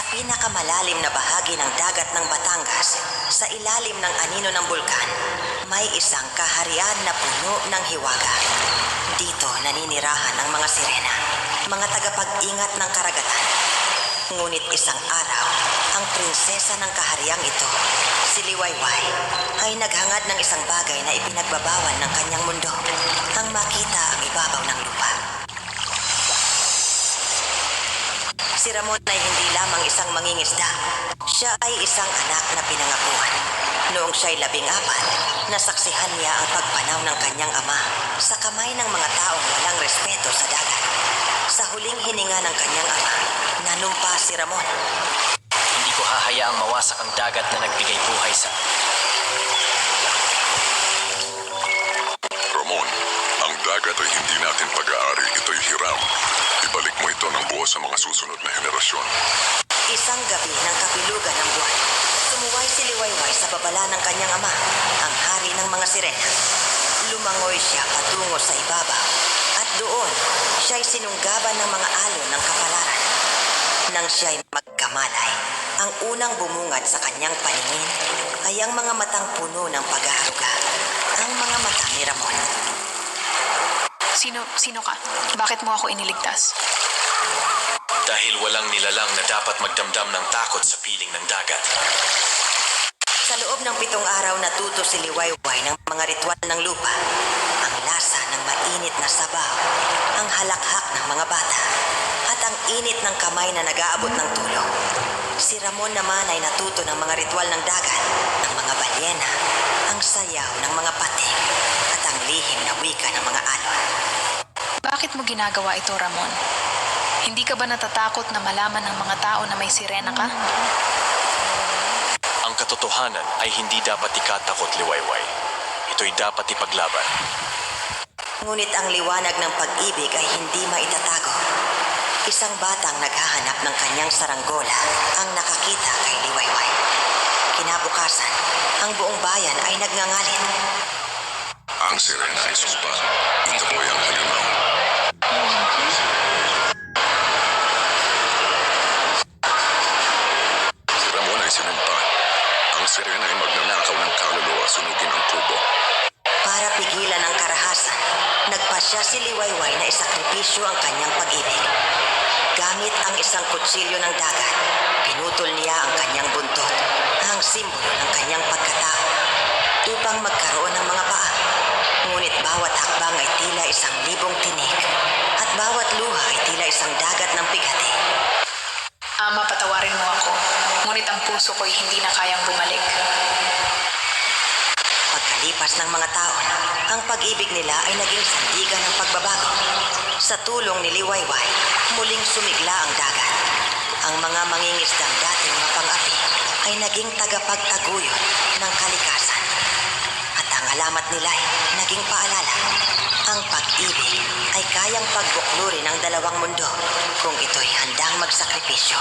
pinakamalalim na bahagi ng dagat ng Batangas, sa ilalim ng anino ng bulkan, may isang kaharian na puno ng hiwaga. Dito naninirahan ang mga sirena, mga tagapag-ingat ng karagatan. Ngunit isang araw, ang prinsesa ng kahariang ito, si Liwayway, ay naghangad ng isang bagay na ipinagbabawal ng kanyang mundo, ang makita ang ibabaw ng lupa. Si Ramon ay hindi lamang isang mangingisda. Siya ay isang anak na pinangakuan. Noong siya'y 14, nasaksihan niya ang pagpanaw ng kanyang ama sa kamay ng mga taong walang respeto sa dagat. Sa huling hininga ng kanyang ama, nanumpa si Ramon. Hindi ko hahayaang mawasak ang dagat na nagbigay buhay sa... Ramon, ang dagat ay hindi natin pag-aari. Ito'y hiram. Ibalik mo ito ng buo sa mga susunod na henerasyon. Isang gabi ng kapilugan ng buwan, sumuway si Liwayway sa babala ng kanyang ama, ang hari ng mga sirena. Lumangoy siya patungo sa ibabaw, at doon siya'y sinunggaban ng mga alon ng kapalaran. Nang siya'y magkamalay, ang unang bumungad sa kanyang paningin ay ang mga matang puno ng pag-aaruga, ang mga mata ni Ramon. Sino ka? Bakit mo ako iniligtas? Dahil walang nilalang na dapat magdamdam ng takot sa piling ng dagat. Sa loob ng 7 araw natuto si Liwayway ng mga ritual ng lupa, ang lasa ng mainit na sabaw, ang halakhak ng mga bata, at ang init ng kamay na nag-aabot ng tulong. Si Ramon naman ay natuto ng mga ritual ng dagat, ng mga balyena, ang sayaw ng mga pating, at ang lihim na wika ng mga alon. Bakit mo ginagawa ito, Ramon? Hindi ka ba natatakot na malaman ng mga tao na may sirena ka? Ang katotohanan ay hindi dapat ikatakot, Liwayway. Ito'y dapat ipaglaban. Ngunit ang liwanag ng pag-ibig ay hindi maitatago. Isang batang naghahanap ng kanyang saranggola ang nakakita kay Liwayway. Kinabukasan, ang buong bayan ay nagngangalit. Ang sirena ay sumpa. Ito po ang halimaw. Si Ramon ay sinumpa. Ang sirena ay magnanakaw ng kaluluwa, sunugin ang kubo. Para pigilan ang karahasan, nagpasya si Liwayway na isakripisyo ang kanyang pag-ibig. Gamit ang isang kutsilyo ng dagat, pinutol niya ang kanyang buntot, ang simbolo ng kanyang pagkatao, upang magkaroon ng mga paa. Ngunit bawat hakbang ay tila 1,000 tinik, at bawat luha ay tila isang dagat ng pigati. Ama, patawarin mo ako. Ngunit ang puso ko'y hindi na kayang bumalik. Pagkalipas ng mga taon, ang pag-ibig nila ay naging sandigan ng pagbabago. Sa tulong ni Liwayway, muling sumigla ang dagat. Ang mga mangingisdang dating mapang-api ay naging tagapagtaguyod ng kalikasan. At ang alamat nila ay naging paalala. Ang pag-ibig ay kayang pagbuklurin ang dalawang mundo kung ito'y handang magsakripisyo.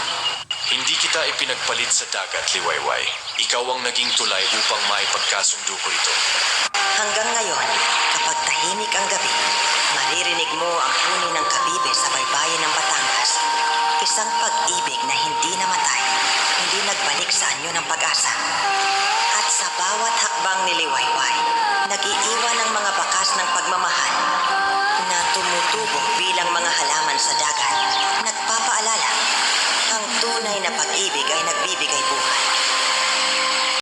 Hindi kita ipinagpalit sa dagat, Liwayway. Ikaw ang naging tulay upang maipagkasundo ko ito. Hanggang ngayon, kapag tahimik ang gabi, maririnig mo ang huni ng kabibe sa baybayin ng Batangas. Isang pag-ibig na hindi namatay, hindi nagbalik sa anyo ng pag-asa. At sa bawat hakbang ni Liwayway, nag-iiwan ng mga bakas ng pagmamahal na tumutubo bilang mga halaman sa dagat. Nagpapaalala, ang tunay na pag-ibig ay nagbibigay